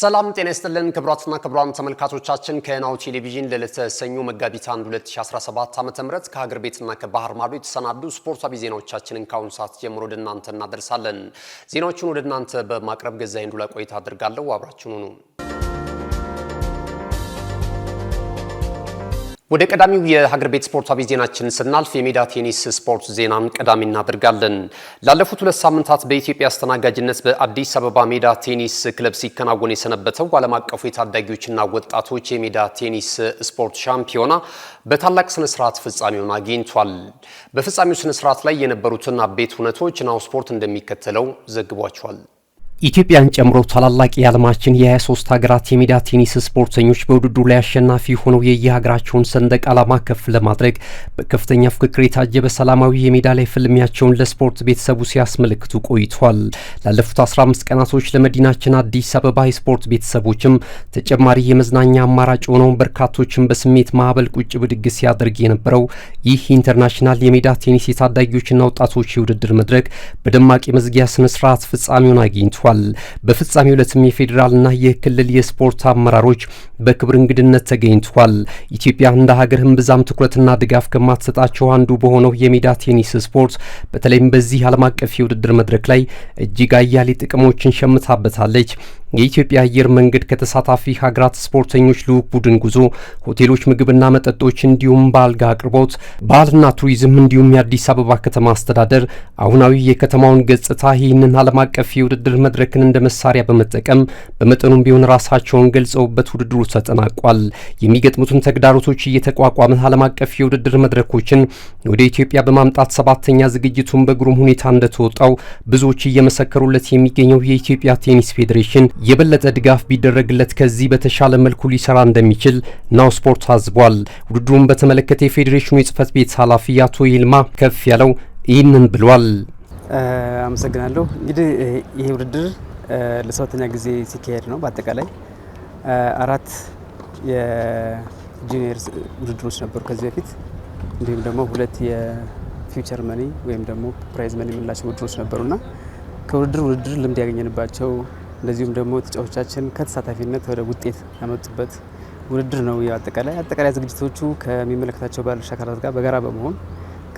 ሰላም ጤና ይስጥልን ክቡራትና ክቡራን ተመልካቾቻችን ከናሁ ቴሌቪዥን ለዕለተ ሰኞ መጋቢት 1 2017 ዓ.ም ከሀገር ቤትና ከባህር ማዶ የተሰናዱ ስፖርታዊ ዜናዎቻችንን ካሁን ሰዓት ጀምሮ ወደ እናንተ እናደርሳለን። ዜናዎቹን ወደ እናንተ በማቅረብ ገዛኸኝ ዱላ ቆይታ አድርጋለሁ። አብራችሁን ሁኑ። ወደ ቀዳሚው የሀገር ቤት ስፖርታዊ ዜናችን ስናልፍ የሜዳ ቴኒስ ስፖርት ዜናን ቀዳሚ እናደርጋለን። ላለፉት 2 ሳምንታት በኢትዮጵያ አስተናጋጅነት በአዲስ አበባ ሜዳ ቴኒስ ክለብ ሲከናወን የሰነበተው ዓለም አቀፉ የታዳጊዎችና ወጣቶች የሜዳ ቴኒስ ስፖርት ሻምፒዮና በታላቅ ስነ ስርዓት ፍጻሜውን አግኝቷል። በፍጻሜው ስነ ስርዓት ላይ የነበሩትን አበይት ሁነቶች ናሁ ስፖርት እንደሚከተለው ዘግቧቸዋል። ኢትዮጵያን ጨምሮ ታላላቅ የዓለማችን የ23 ሀገራት የሜዳ ቴኒስ ስፖርተኞች በውድድሩ ላይ አሸናፊ ሆነው የየሀገራቸውን ሰንደቅ ዓላማ ከፍ ለማድረግ በከፍተኛ ፍክክር የታጀበ ሰላማዊ የሜዳ ላይ ፍልሚያቸውን ለስፖርት ቤተሰቡ ሲያስመለክቱ ቆይቷል። ላለፉት 15 ቀናቶች ለመዲናችን አዲስ አበባ የስፖርት ቤተሰቦችም ተጨማሪ የመዝናኛ አማራጭ ሆነው በርካቶችን በስሜት ማዕበል ቁጭ ብድግ ሲያደርግ የነበረው ይህ ኢንተርናሽናል የሜዳ ቴኒስ የታዳጊዎችና ወጣቶች የውድድር መድረክ በደማቅ የመዝጊያ ስነ ስርዓት ፍጻሜውን አግኝቷል። በፍጻሜው ዕለትም የፌዴራልና የክልል የስፖርት አመራሮች በክብር እንግድነት ተገኝተዋል። ኢትዮጵያ እንደ ሀገርም ብዛም ትኩረትና ድጋፍ ከማትሰጣቸው አንዱ በሆነው የሜዳ ቴኒስ ስፖርት በተለይም በዚህ ዓለም አቀፍ የውድድር መድረክ ላይ እጅግ አያሌ ጥቅሞችን ሸምታበታለች። የኢትዮጵያ አየር መንገድ ከተሳታፊ ሀገራት ስፖርተኞች ልዑክ ቡድን ጉዞ፣ ሆቴሎች፣ ምግብና መጠጦች እንዲሁም በአልጋ አቅርቦት፣ ባህልና ቱሪዝም እንዲሁም የአዲስ አበባ ከተማ አስተዳደር አሁናዊ የከተማውን ገጽታ ይህንን ዓለም አቀፍ የውድድር መድረክን እንደ መሳሪያ በመጠቀም በመጠኑም ቢሆን ራሳቸውን ገልጸውበት ውድድሩ ተጠናቋል። የሚገጥሙትን ተግዳሮቶች እየተቋቋመ ዓለም አቀፍ የውድድር መድረኮችን ወደ ኢትዮጵያ በማምጣት 7ኛ ዝግጅቱን በግሩም ሁኔታ እንደተወጣው ብዙዎች እየመሰከሩለት የሚገኘው የኢትዮጵያ ቴኒስ ፌዴሬሽን የበለጠ ድጋፍ ቢደረግለት ከዚህ በተሻለ መልኩ ሊሰራ እንደሚችል ናሁ ስፖርት ታዝቧል። ውድድሩን በተመለከተ የፌዴሬሽኑ የጽህፈት ቤት ኃላፊ አቶ ይልማ ከፍ ያለው ይህንን ብሏል። አመሰግናለሁ። እንግዲህ ይሄ ውድድር ለ7ኛ ጊዜ ሲካሄድ ነው። በአጠቃላይ 4 የጁኒየር ውድድሮች ነበሩ ከዚህ በፊት፣ እንዲሁም ደግሞ 2 የፊውቸር መኒ ወይም ደግሞ ፕራይዝ መኒ የምንላቸው ውድድሮች ነበሩና ከውድድር ልምድ ያገኘንባቸው እንደዚሁም ደግሞ ተጫዋቾቻችን ከተሳታፊነት ወደ ውጤት ያመጡበት ውድድር ነው። አጠቃላይ ዝግጅቶቹ ከሚመለከታቸው ባለድርሻ አካላት ጋር በጋራ በመሆን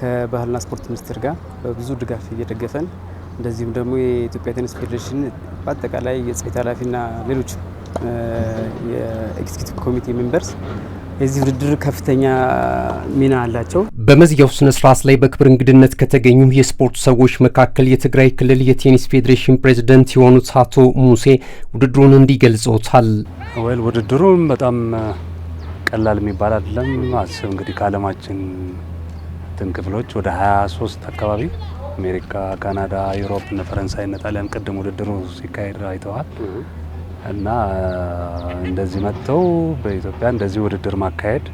ከባህልና ስፖርት ሚኒስቴር ጋር በብዙ ድጋፍ እየደገፈን እንደዚሁም ደግሞ የኢትዮጵያ ቴኒስ ፌዴሬሽን በአጠቃላይ የጽህፈት ኃላፊና ሌሎች የኤግዚኪዩቲቭ ኮሚቴ ሜምበርስ የዚህ ውድድር ከፍተኛ ሚና አላቸው። በመዝጊያው ስነ ስርዓት ላይ በክብር እንግድነት ከተገኙ የስፖርት ሰዎች መካከል የትግራይ ክልል የቴኒስ ፌዴሬሽን ፕሬዝዳንት የሆኑት አቶ ሙሴ ውድድሩን እንዲገልጸውታል። ውድድሩ በጣም ቀላል የሚባል አይደለም። አስብ እንግዲህ ከዓለማችን ክፍሎች ወደ 23 አካባቢ አሜሪካ፣ ካናዳ፣ ዩሮፕ እና ፈረንሳይ እና ጣሊያን ቅድም ውድድሩ ሲካሄድ አይተዋል እና እንደዚህ መጥተው በኢትዮጵያ እንደዚህ ውድድር ማካሄድ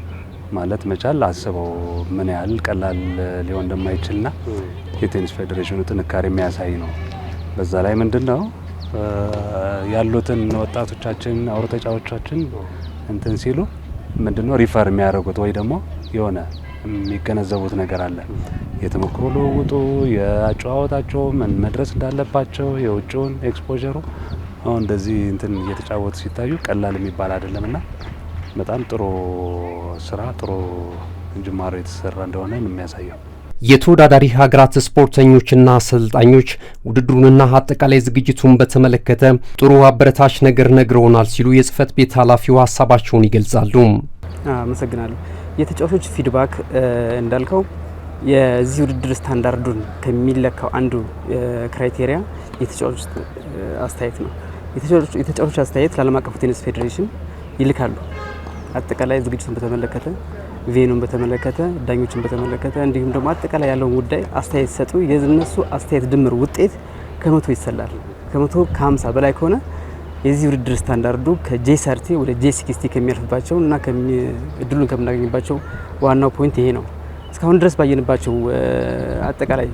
ማለት መቻል አስበው ምን ያህል ቀላል ሊሆን እንደማይችልና የቴኒስ ፌዴሬሽኑ ጥንካሬ የሚያሳይ ነው። በዛ ላይ ምንድነው ያሉትን ወጣቶቻችን አውሮ ተጫዋቾቻችን እንትን ሲሉ ምንድነው ሪፈር የሚያደርጉት ወይ ደግሞ የሆነ የሚገነዘቡት ነገር አለ። የተሞክሮ ልውውጡ፣ የአጨዋወታቸው ምን መድረስ እንዳለባቸው፣ የውጭውን ኤክስፖዠሩ አሁን እንደዚህ እንትን እየተጫወቱ ሲታዩ ቀላል የሚባል አይደለምና በጣም ጥሩ ስራ ጥሩ ጅማሮ የተሰራ እንደሆነ የሚያሳየው። የተወዳዳሪ ሀገራት ስፖርተኞችና አሰልጣኞች ውድድሩንና አጠቃላይ ዝግጅቱን በተመለከተ ጥሩ አበረታች ነገር ነግረውናል ሲሉ የጽህፈት ቤት ኃላፊው ሀሳባቸውን ይገልጻሉ። አመሰግናለሁ። የተጫዋቾች ፊድባክ እንዳልከው የዚህ ውድድር ስታንዳርዱን ከሚለካው አንዱ ክራይቴሪያ የተጫዋቾች አስተያየት ነው። የተጫዋቾች አስተያየት ለዓለም አቀፉ ቴኒስ ፌዴሬሽን ይልካሉ። አጠቃላይ ዝግጅቱን በተመለከተ፣ ቬኑን በተመለከተ፣ ዳኞችን በተመለከተ እንዲሁም ደግሞ አጠቃላይ ያለውን ጉዳይ አስተያየት ሰጡ። የነሱ አስተያየት ድምር ውጤት ከመቶ ይሰላል። ከመቶ ከ50 በላይ ከሆነ የዚህ ውድድር ስታንዳርዱ ከጄ30 ወደ ጄ60 ከሚያልፍባቸው እና እድሉን ከምናገኝባቸው ዋናው ፖይንት ይሄ ነው። እስካሁን ድረስ ባየንባቸው አጠቃላይ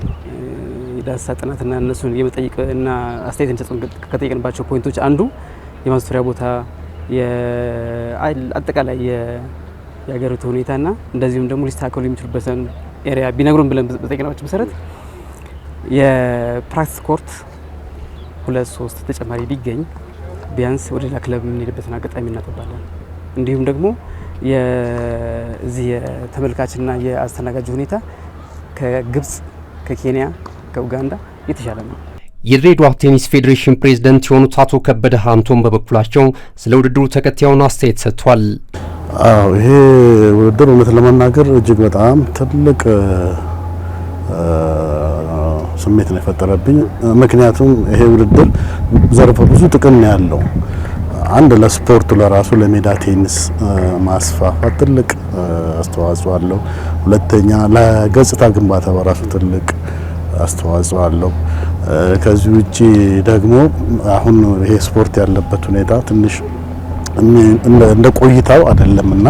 የዳሰሳ ጥናትና እነሱን የመጠይቅ እና አስተያየት እንዲሰጡን ከጠየቅንባቸው ፖይንቶች አንዱ የማዘውተሪያ ቦታ፣ አጠቃላይ የሀገሪቱ ሁኔታና እንደዚሁም ደግሞ ሊስተካከሉ የሚችሉበትን ኤሪያ ቢነግሩን ብለን በጠየቅናቸው መሰረት የፕራክቲስ ኮርት 2-3 ተጨማሪ ቢገኝ ቢያንስ ወደ ሌላ ክለብ የምንሄድበትን አጋጣሚ እናጠባለን። እንዲሁም ደግሞ የዚህ የተመልካችና የአስተናጋጅ ሁኔታ ከግብጽ፣ ከኬንያ፣ ከኡጋንዳ የተሻለ ነው። የድሬዳዋ ቴኒስ ፌዴሬሽን ፕሬዝዳንት የሆኑት አቶ ከበደ ሀንቶን በበኩላቸው ስለ ውድድሩ ተከታዩን አስተያየት ሰጥቷል። ይሄ ውድድር እውነት ለመናገር እጅግ በጣም ትልቅ ስሜት ነው የፈጠረብኝ። ምክንያቱም ይሄ ውድድር ዘርፈ ብዙ ጥቅም ነው ያለው። አንድ ለስፖርቱ ለራሱ ለሜዳ ቴኒስ ማስፋፋት ትልቅ አስተዋጽኦ አለው። ሁለተኛ ለገጽታ ግንባታ በራሱ ትልቅ አስተዋጽኦ አለው። ከዚህ ውጪ ደግሞ አሁን ይሄ ስፖርት ያለበት ሁኔታ ትንሽ እንደ ቆይታው አይደለምና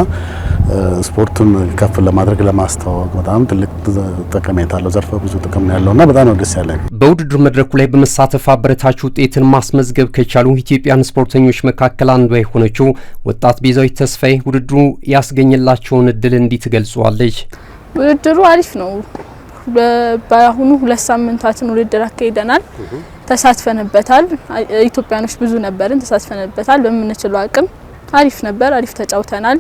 ስፖርቱን ከፍ ለማድረግ ለማስተዋወቅ በጣም ትልቅ ጠቀሜታ አለው። ዘርፈ ብዙ ጥቅም ያለውና በጣም ነው ደስ ያለኝ። በውድድር መድረኩ ላይ በመሳተፍ አበረታች ውጤትን ማስመዝገብ ከቻሉ ኢትዮጵያን ስፖርተኞች መካከል አንዷ የሆነችው ወጣት ቤዛዊት ተስፋዬ ውድድሩ ያስገኘላቸውን እድል እንዲህ ትገልጸዋለች። ውድድሩ አሪፍ ነው። በአሁኑ 2 ሳምንታትን ውድድር አካሂደናል፣ ተሳትፈንበታል። ኢትዮጵያኖች ብዙ ነበርን፣ ተሳትፈንበታል። በምንችለው አቅም አሪፍ ነበር፣ አሪፍ ተጫውተናል።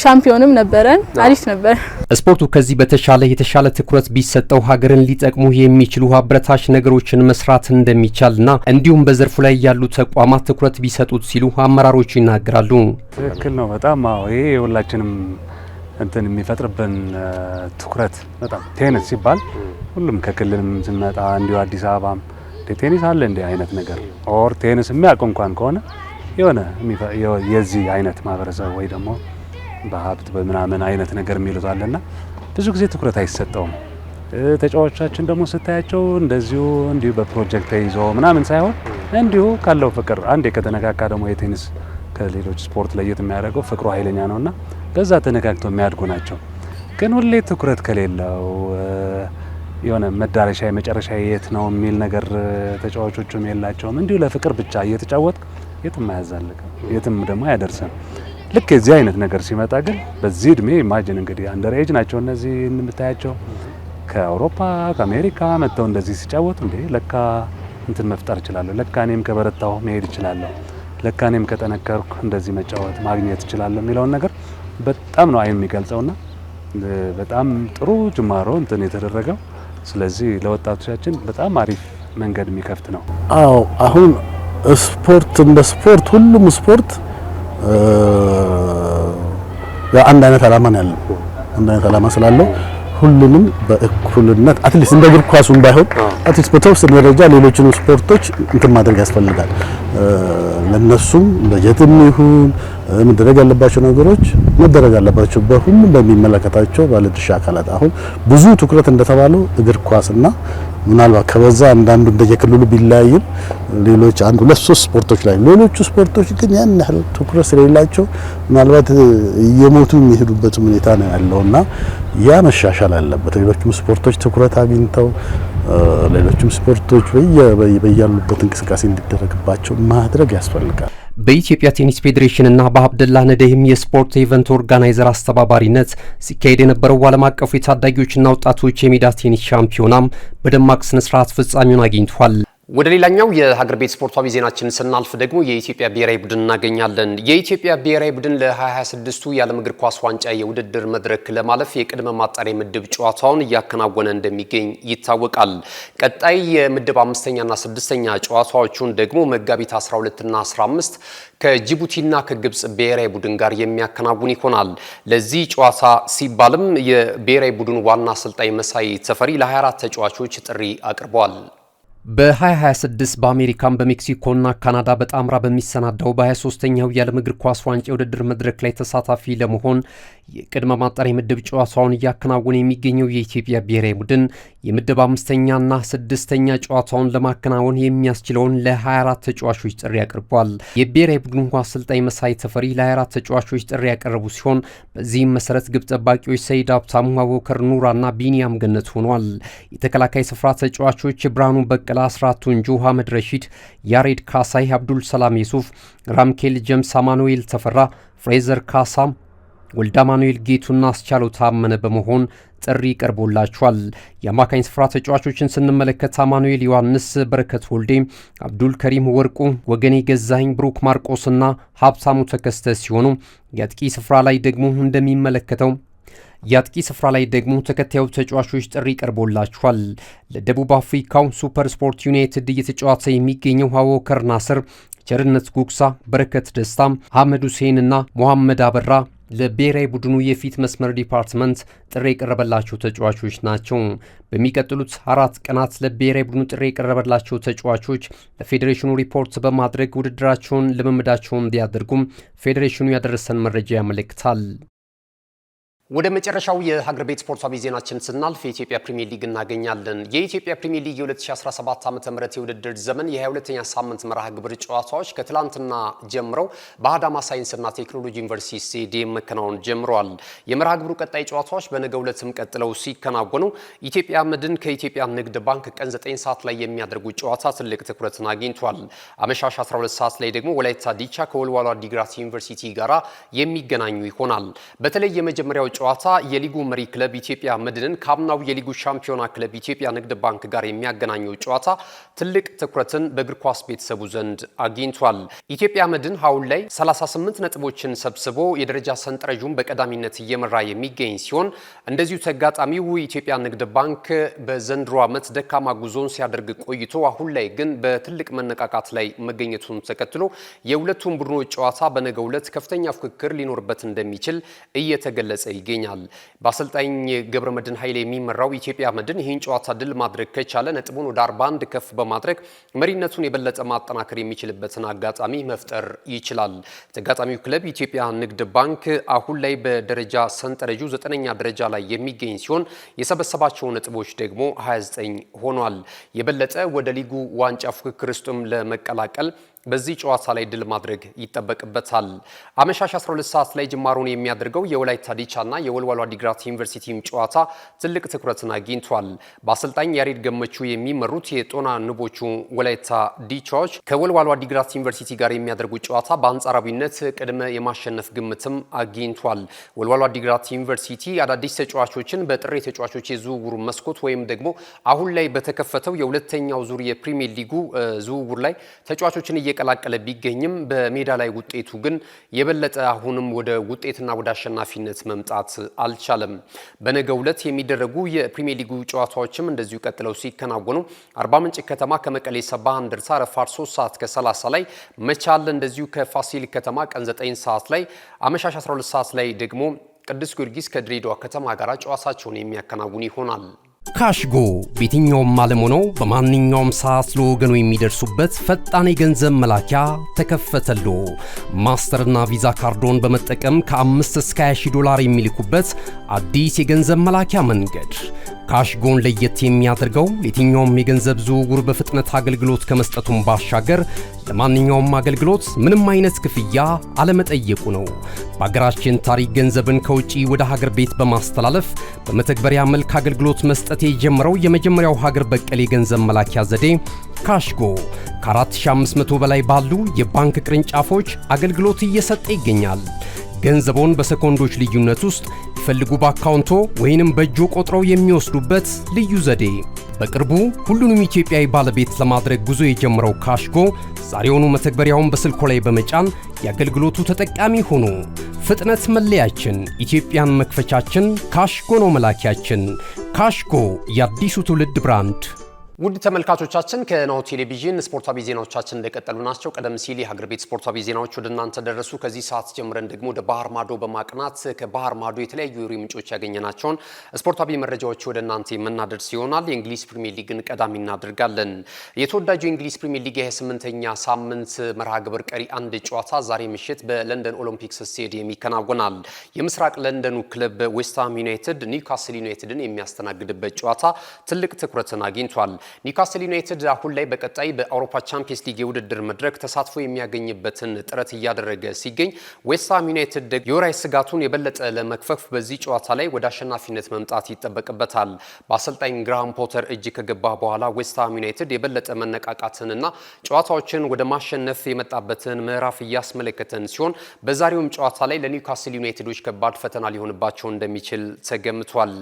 ሻምፒዮንም ነበረን፣ አሪፍ ነበር። ስፖርቱ ከዚህ የተሻለ ትኩረት ቢሰጠው ሀገርን ሊጠቅሙ የሚችሉ አበረታች ነገሮችን መስራት እንደሚቻልና እንዲሁም በዘርፉ ላይ ያሉ ተቋማት ትኩረት ቢሰጡት ሲሉ አመራሮቹ ይናገራሉ። ትክክል ነው በጣም ይሄ ሁላችንም እንትን የሚፈጥርብን ትኩረት በጣም ቴኒስ ሲባል ሁሉም ከክልልም ስንመጣ እንዲሁ አዲስ አበባም ቴኒስ አለ እንደ አይነት ነገር ኦር ቴኒስ የሚያውቅ እንኳን ከሆነ የሆነ የዚህ አይነት ማህበረሰብ ወይ ደግሞ በሀብት በምናምን አይነት ነገር የሚሉት አለና ብዙ ጊዜ ትኩረት አይሰጠውም። ተጫዋቾቻችን ደግሞ ስታያቸው እንዲሁ በፕሮጀክት ተይዞ ምናምን ሳይሆን እንዲሁ ካለው ፍቅር አንዴ ከተነካካ ደግሞ የቴኒስ ከሌሎች ስፖርት ለየት የሚያደርገው ፍቅሩ ኃይለኛ ነውና በዛ ተነካክቶ የሚያድጉ ናቸው። ግን ሁሌ ትኩረት ከሌለው የሆነ መዳረሻ የመጨረሻ የት ነው የሚል ነገር ተጫዋቾቹም የላቸውም። እንዲሁ ለፍቅር ብቻ እየተጫወት የትም አያዛልቅም፣ የትም ደግሞ አያደርስም። ልክ የዚህ አይነት ነገር ሲመጣ ግን በዚህ እድሜ ኢማጂን እንግዲህ አንደር ኤጅ ናቸው እነዚህ የምታያቸው ከአውሮፓ ከአሜሪካ መጥተው እንደዚህ ሲጫወቱ እንዴ ለካ እንትን መፍጠር እችላለሁ፣ ለካ እኔም ከበረታሁ መሄድ እችላለሁ፣ ለካ እኔም ከጠነከርኩ እንደዚህ መጫወት ማግኘት እችላለሁ የሚለውን ነገር በጣም ነው አይን የሚገልጸውና በጣም ጥሩ ጅማሮ እንትን የተደረገው። ስለዚህ ለወጣቶቻችን በጣም አሪፍ መንገድ የሚከፍት ነው። አሁን ስፖርት እንደ ስፖርት ሁሉም ስፖርት አንድ አይነት ዓላማ ነው ያለው። አንድ አይነት ዓላማ ስላለው ሁሉንም በእኩልነት አትሊስት እንደ እግር ኳሱም ባይሆን አትሊስት በተወሰነ ደረጃ ሌሎችን ስፖርቶች እንትን ማድረግ ያስፈልጋል። ለነሱም በጀትም ይሁን መደረግ ያለባቸው ነገሮች መደረግ አለባቸው በሁሉም በሚመለከታቸው ባለድርሻ አካላት። አሁን ብዙ ትኩረት እንደተባለው እግር ኳስና ምናልባት ከበዛ አንዳንዱ እንደየክልሉ ቢለያይም ሌሎች 1 2 3 ስፖርቶች ላይ ሌሎቹ ስፖርቶች ግን ያን ያህል ትኩረት ስለሌላቸው ምናልባት እየሞቱ የሚሄዱበት ሁኔታ ነው ያለውና ያ መሻሻል አለበት። ሌሎችም ስፖርቶች ትኩረት አግኝተው ሌሎችም ስፖርቶች በያሉበት እንቅስቃሴ እንዲደረግባቸው ማድረግ ያስፈልጋል። በኢትዮጵያ ቴኒስ ፌዴሬሽንና በአብደላ ነደይም የስፖርት ኢቨንት ኦርጋናይዘር አስተባባሪነት ሲካሄድ የነበረው ዓለም አቀፉ የታዳጊዎችና ወጣቶች የሜዳ ቴኒስ ሻምፒዮናም በደማቅ ስነ ስርዓት ፍጻሜውን አግኝቷል። ወደ ሌላኛው የሀገር ቤት ስፖርታዊ ዜናችን ስናልፍ ደግሞ የኢትዮጵያ ብሔራዊ ቡድን እናገኛለን። የኢትዮጵያ ብሔራዊ ቡድን ለ2026ቱ የዓለም እግር ኳስ ዋንጫ የውድድር መድረክ ለማለፍ የቅድመ ማጣሪያ ምድብ ጨዋታውን እያከናወነ እንደሚገኝ ይታወቃል። ቀጣይ የምድብ 5ኛና 6ኛ ጨዋታዎቹን ደግሞ መጋቢት 12ና 15 ከጅቡቲና ከግብጽ ብሔራዊ ቡድን ጋር የሚያከናውን ይሆናል። ለዚህ ጨዋታ ሲባልም የብሔራዊ ቡድን ዋና አሰልጣኝ መሳይ ተፈሪ ለ24 ተጫዋቾች ጥሪ አቅርበዋል። በ2026 በአሜሪካን በሜክሲኮና ካናዳ በጣምራ በሚሰናዳው በ23ኛው የዓለም እግር ኳስ ዋንጫ የውድድር መድረክ ላይ ተሳታፊ ለመሆን የቅድመ ማጣሪያ ምድብ ጨዋታውን እያከናወነ የሚገኘው የኢትዮጵያ ብሔራዊ ቡድን የምድብ 5ኛና 6ኛ ጨዋታውን ለማከናወን የሚያስችለውን ለ24 ተጫዋቾች ጥሪ አቅርቧል። የብሔራዊ ቡድኑ አሰልጣኝ መሳይ ተፈሪ ለ24 ተጫዋቾች ጥሪ ያቀረቡ ሲሆን በዚህም መሰረት ግብ ጠባቂዎች ሰይድ ሀብታሙ፣ አቡበከር ኑራና ቢኒያም ገነት ሆኗል። የተከላካይ ስፍራ ተጫዋቾች ብርሃኑ በቀለ፣ አስራት ቱንጁ፣ አህመድ ረሺድ፣ ያሬድ ካሳይ፣ አብዱል ሰላም ዩሱፍ፣ ራምኬል ጀምስ፣ አማኑኤል ተፈራ፣ ፍሬዘር ካሳም፣ ወልደ አማኑኤል ጌቱና አስቻለው ታመነ በመሆን ጥሪ ቀርቦላቸዋል። የአማካኝ ስፍራ ተጫዋቾችን ስንመለከት አማኑኤል ዮሐንስ፣ በረከት ወልዴ፣ አብዱል ከሪም ወርቁ፣ ወገኔ ገዛኸኝ፣ ብሩክ ማርቆስና ሀብታሙ ተከስተ ሲሆኑ የአጥቂ ስፍራ ላይ ደግሞ ተከታዩ ተጫዋቾች ጥሪ ቀርቦላቸዋል። ለደቡብ አፍሪካው ሱፐር ስፖርት ዩናይትድ እየተጫወተ የሚገኘው አቡበከር ናስር፣ ቸርነት ጉግሳ፣ በረከት ደስታ፣ አህመድ ሁሴንና መሐመድ አበራ ለብሔራዊ ቡድኑ የፊት መስመር ዲፓርትመንት ጥሪ የቀረበላቸው ተጫዋቾች ናቸው። በሚቀጥሉት 4 ቀናት ለብሔራዊ ቡድኑ ጥሪ የቀረበላቸው ተጫዋቾች ለፌዴሬሽኑ ሪፖርት በማድረግ ውድድራቸውን ልምምዳቸውን እንዲያደርጉም ፌዴሬሽኑ ያደረሰን መረጃ ያመለክታል። ወደ መጨረሻው የሀገር ቤት ስፖርታዊ ዜናችን ስናልፍ የኢትዮጵያ ፕሪሚየር ሊግ እናገኛለን። የኢትዮጵያ ፕሪሚየር ሊግ የ2017 ዓ.ም የውድድር ዘመን የ22ኛ ሳምንት መርሃ ግብር ጨዋታዎች ከትላንትና ጀምረው በአዳማ ሳይንስና ቴክኖሎጂ ዩኒቨርሲቲ ስቴዲየም መከናወን ጀምረዋል። የመርሃ ግብሩ ቀጣይ ጨዋታዎች በነገው ዕለትም ቀጥለው ሲከናወኑ ኢትዮጵያ መድን ከኢትዮጵያ ንግድ ባንክ ቀን 9 ሰዓት ላይ የሚያደርጉት ጨዋታ ትልቅ ትኩረትን አግኝቷል። አመሻሽ 12 ሰዓት ላይ ደግሞ ወላይታ ዲቻ ከወልዋሎ ዓዲግራት ዩኒቨርሲቲ ጋር የሚገናኙ ይሆናል። በተለይ የመጀመሪያው ጨዋታ የሊጉ መሪ ክለብ ኢትዮጵያ መድንን ከአምናው የሊጉ ሻምፒዮና ክለብ ኢትዮጵያ ንግድ ባንክ ጋር የሚያገናኘው ጨዋታ ትልቅ ትኩረትን በእግር ኳስ ቤተሰቡ ዘንድ አግኝቷል። ኢትዮጵያ መድን አሁን ላይ 38 ነጥቦችን ሰብስቦ የደረጃ ሰንጠረዡን በቀዳሚነት እየመራ የሚገኝ ሲሆን እንደዚሁ ተጋጣሚው ኢትዮጵያ ንግድ ባንክ በዘንድሮ ዓመት ደካማ ጉዞን ሲያደርግ ቆይቶ አሁን ላይ ግን በትልቅ መነቃቃት ላይ መገኘቱን ተከትሎ የሁለቱም ቡድኖች ጨዋታ በነገው ዕለት ከፍተኛ ፍክክር ሊኖርበት እንደሚችል እየተገለጸ ይገኛል። በአሰልጣኝ ገብረመድህን ኃይሌ የሚመራው ኢትዮጵያ መድን ይህን ጨዋታ ድል ማድረግ ከቻለ ነጥቡን ወደ 41 ከፍ በማድረግ መሪነቱን የበለጠ ማጠናከር የሚችልበትን አጋጣሚ መፍጠር ይችላል። ተጋጣሚው ክለብ ኢትዮጵያ ንግድ ባንክ አሁን ላይ በደረጃ ሰንጠረዡ 9ኛ ደረጃ ላይ የሚገኝ ሲሆን የሰበሰባቸው ነጥቦች ደግሞ 29 ሆኗል። የበለጠ ወደ ሊጉ ዋንጫ ፉክክር ውስጥም ለመቀላቀል በዚህ ጨዋታ ላይ ድል ማድረግ ይጠበቅበታል። አመሻሽ 12 ሰዓት ላይ ጅማሮን የሚያደርገው የወላይታ ዲቻና የወልዋሎ ዓዲግራት ዩኒቨርሲቲም ጨዋታ ትልቅ ትኩረትን አግኝቷል። በአሰልጣኝ ያሬድ ገመቹ የሚመሩት የጦና ንቦቹ ወላይታ ዲቻዎች ከወልዋሎ ዓዲግራት ዩኒቨርሲቲ ጋር የሚያደርጉት ጨዋታ በአንጻራዊነት ቅድመ የማሸነፍ ግምትም አግኝቷል። ወልዋሎ ዓዲግራት ዩኒቨርሲቲ አዳዲስ ተጫዋቾችን በጥሬ ተጫዋቾች የዝውውሩ መስኮት ወይም ደግሞ አሁን ላይ በተከፈተው የሁለተኛው ዙር የፕሪሚየር ሊጉ ዝውውር ላይ ተጫዋቾችን እየቀላቀለ ቢገኝም በሜዳ ላይ ውጤቱ ግን የበለጠ አሁንም ወደ ውጤትና ወደ አሸናፊነት መምጣት አልቻለም። በነገው ዕለት የሚደረጉ የፕሪሚየር ሊጉ ጨዋታዎችም እንደዚሁ ቀጥለው ሲከናወኑ አርባ ምንጭ ከተማ ከመቀሌ ሰባ እንደርታ ረፋድ 3 ሰዓት ከ30 ላይ፣ መቻል እንደዚሁ ከፋሲል ከተማ ቀን 9 ሰዓት ላይ፣ አመሻሽ 12 ሰዓት ላይ ደግሞ ቅዱስ ጊዮርጊስ ከድሬዳዋ ከተማ ጋር ጨዋታቸውን የሚያከናውን ይሆናል። ካሽጎ በየትኛውም ዓለም ሆነው በማንኛውም ሰዓት ለወገኑ የሚደርሱበት ፈጣን የገንዘብ መላኪያ ተከፈተሎ። ማስተርና ቪዛ ካርዶን በመጠቀም ከ5 እስከ 20 ሺህ ዶላር የሚልኩበት አዲስ የገንዘብ መላኪያ መንገድ። ካሽጎን ለየት የሚያደርገው የትኛውም የገንዘብ ዝውውር በፍጥነት አገልግሎት ከመስጠቱም ባሻገር ለማንኛውም አገልግሎት ምንም አይነት ክፍያ አለመጠየቁ ነው። በሀገራችን ታሪክ ገንዘብን ከውጪ ወደ ሀገር ቤት በማስተላለፍ በመተግበሪያ መልክ አገልግሎት መስጠት የጀመረው የመጀመሪያው ሀገር በቀል የገንዘብ መላኪያ ዘዴ ካሽጎ ከ4500 በላይ ባሉ የባንክ ቅርንጫፎች አገልግሎት እየሰጠ ይገኛል። ገንዘቦን በሰኮንዶች ልዩነት ውስጥ ይፈልጉ በአካውንቶ ወይንም በእጆ ቆጥረው የሚወስዱበት ልዩ ዘዴ። በቅርቡ ሁሉንም ኢትዮጵያዊ ባለቤት ለማድረግ ጉዞ የጀመረው ካሽጎ ዛሬውኑ መተግበሪያውን በስልኮ ላይ በመጫን የአገልግሎቱ ተጠቃሚ ሆኖ ፍጥነት መለያችን፣ ኢትዮጵያን መክፈቻችን፣ ካሽጎ ነው መላኪያችን። ካሽጎ የአዲሱ ትውልድ ብራንድ። ውድ ተመልካቾቻችን ከናሁ ቴሌቪዥን ስፖርታዊ ዜናዎቻችን እንደቀጠሉ ናቸው። ቀደም ሲል የሀገር ቤት ስፖርታዊ ዜናዎች ወደ እናንተ ደረሱ። ከዚህ ሰዓት ጀምረን ደግሞ ወደ ባህር ማዶ በማቅናት ከባህር ማዶ የተለያዩ የወሬ ምንጮች ያገኘናቸውን ስፖርታዊ መረጃዎች ወደ እናንተ የምናደርስ ይሆናል። የእንግሊዝ ፕሪሚየር ሊግን ቀዳሚ እናደርጋለን። የተወዳጁ የእንግሊዝ ፕሪሚየር ሊግ የ8ኛ ሳምንት መርሃ ግብር ቀሪ አንድ ጨዋታ ዛሬ ምሽት በለንደን ኦሎምፒክስ ስቴዲየም ይከናወናል። የምስራቅ ለንደኑ ክለብ ዌስትሃም ዩናይትድ ኒውካስል ዩናይትድን የሚያስተናግድበት ጨዋታ ትልቅ ትኩረትን አግኝቷል። ኒውካስል ዩናይትድ አሁን ላይ በቀጣይ በአውሮፓ ቻምፒየንስ ሊግ የውድድር መድረክ ተሳትፎ የሚያገኝበትን ጥረት እያደረገ ሲገኝ ዌስትሃም ዩናይትድ የወራይ ስጋቱን የበለጠ ለመክፈፍ በዚህ ጨዋታ ላይ ወደ አሸናፊነት መምጣት ይጠበቅበታል። በአሰልጣኝ ግራሃም ፖተር እጅ ከገባ በኋላ ዌስትሃም ዩናይትድ የበለጠ መነቃቃትንና ጨዋታዎችን ወደ ማሸነፍ የመጣበትን ምዕራፍ እያስመለከተን ሲሆን በዛሬውም ጨዋታ ላይ ለኒውካስል ዩናይትዶች ከባድ ፈተና ሊሆንባቸው እንደሚችል ተገምቷል።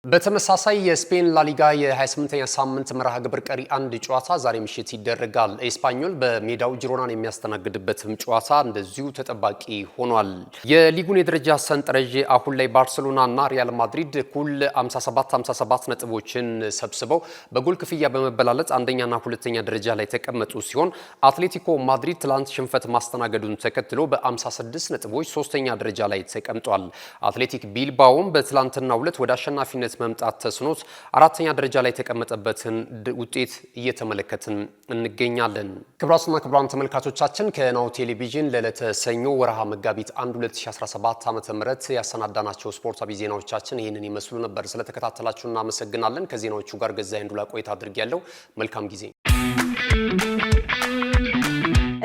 በተመሳሳይ የስፔን ላሊጋ የ28ኛ ሳምንት መርሃ ግብር ቀሪ አንድ ጨዋታ ዛሬ ምሽት ይደረጋል። ኤስፓኞል በሜዳው ጂሮናን የሚያስተናግድበትም ጨዋታ እንደዚሁ ተጠባቂ ሆኗል። የሊጉን የደረጃ ሰንጠረዥ አሁን ላይ ባርሴሎናና ሪያል ማድሪድ እኩል 57 ነጥቦችን ሰብስበው በጎል ክፍያ በመበላለጥ አንደኛና ሁለተኛ ደረጃ ላይ ተቀመጡ ሲሆን አትሌቲኮ ማድሪድ ትላንት ሽንፈት ማስተናገዱን ተከትሎ በ56 ነጥቦች ሶስተኛ ደረጃ ላይ ተቀምጧል። አትሌቲክ ቢልባኦም በትላንትናው ዕለት ወደ አሸናፊነት መምጣት ተስኖት አራተኛ ደረጃ ላይ የተቀመጠበትን ውጤት እየተመለከትን እንገኛለን። ክቡራትና ክቡራን ተመልካቾቻችን ከናሁ ቴሌቪዥን ለዕለተ ሰኞ ወርሃ መጋቢት 1 2017 ዓ.ም ያሰናዳናቸው ስፖርታዊ ዜናዎቻችን ይህንን ይመስሉ ነበር። ስለተከታተላችሁ እናመሰግናለን። ከዜናዎቹ ጋር ገዛኸኝ እንዱላ ቆይታ አድርጌያለሁ። መልካም ጊዜ።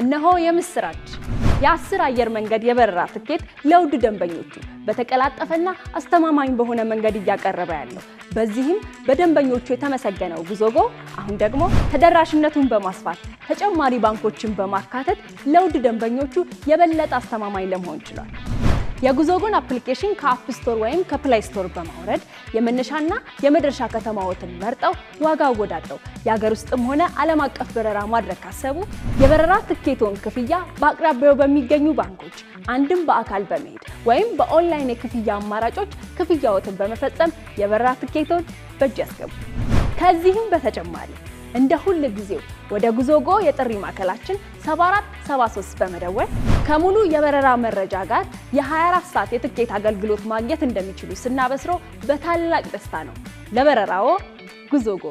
እነሆ የምስራች! የ10 አየር መንገድ የበረራ ትኬት ለውድ ደንበኞቹ በተቀላጠፈና አስተማማኝ በሆነ መንገድ እያቀረበ ያለው። በዚህም በደንበኞቹ የተመሰገነው ጉዞጎ አሁን ደግሞ ተደራሽነቱን በማስፋት ተጨማሪ ባንኮችን በማካተት ለውድ ደንበኞቹ የበለጠ አስተማማኝ ለመሆን ችሏል። የጉዞጎን አፕሊኬሽን ከአፕ ስቶር ወይም ከፕላይ ስቶር በማውረድ የመነሻና የመድረሻ ከተማዎትን መርጠው ዋጋ አወዳድረው የሀገር ውስጥም ሆነ ዓለም አቀፍ በረራ ማድረግ ካሰቡ የበረራ ትኬቶን ክፍያ በአቅራቢያው በሚገኙ ባንኮች አንድም በአካል በመሄድ ወይም በኦንላይን የክፍያ አማራጮች ክፍያዎትን በመፈጸም የበረራ ትኬቶን በእጅ ያስገቡ። ከዚህም በተጨማሪ እንደ ሁሉ ጊዜው ወደ ጉዞጎ የጥሪ ማዕከላችን 7473 በመደወል ከሙሉ የበረራ መረጃ ጋር የ24 ሰዓት የትኬት አገልግሎት ማግኘት እንደሚችሉ ስናበስሮ በታላቅ ደስታ ነው። ለበረራዎ ጉዞጎ።